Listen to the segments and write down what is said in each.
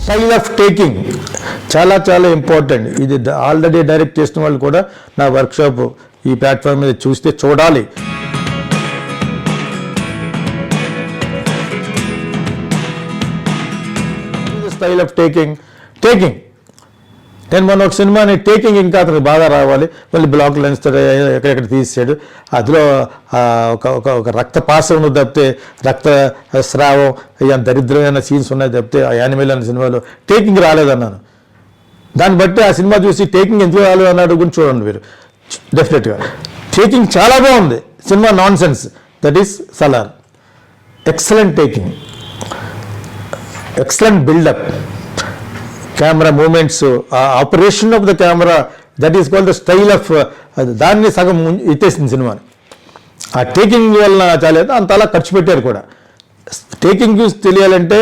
Style of taking చాలా చాలా important. ఇది ఆల్రెడీ డైరెక్ట్ చేసిన వాళ్ళు కూడా నా వర్క్షాప్ ఈ ప్లాట్ఫామ్ మీద చూస్తే చూడాలి. స్టైల్ ఆఫ్ టేకింగ్ నేను మొన్న ఒక సినిమాని టేకింగ్ ఇంకా అతనికి బాగా రావాలి, మళ్ళీ బ్లాక్ లెన్స్ ఎక్కడెక్కడ తీసాడు. అందులో ఒక రక్తపాసం తప్పితే రక్త స్రావం అయ్యా దరిద్రమైన సీన్స్ ఉన్నాయి తప్పితే ఆ యానిమల్ అనే సినిమాలో టేకింగ్ రాలేదన్నాను. దాన్ని బట్టి ఆ సినిమా చూసి టేకింగ్ ఎందుకు రాలేదు అన్నాడు గురించి చూడండి మీరు. డెఫినెట్గా టేకింగ్ చాలా బాగుంది. Cinema nonsense, that is Salaar. Excellent taking, excellent buildup, camera moments, operation of the camera, that is called the style of. దాన్ని సగం ఎత్తేసింది సినిమాని. ఆ టేకింగ్ వలన చాలేదు, అంత అలా ఖర్చు పెట్టారు కూడా. టేకింగ్ చూసి తెలియాలంటే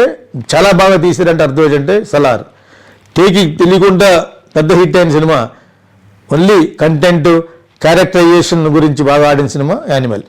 చాలా బాగా తీసారంటే అర్థం ఏంటంటే సలార్. టేకింగ్ తెలియకుండా పెద్ద హిట్ అయిన సినిమా, ఓన్లీ కంటెంట్ క్యారెక్టరైజేషన్ గురించి బాగా ఆడిన సినిమా యానిమల్.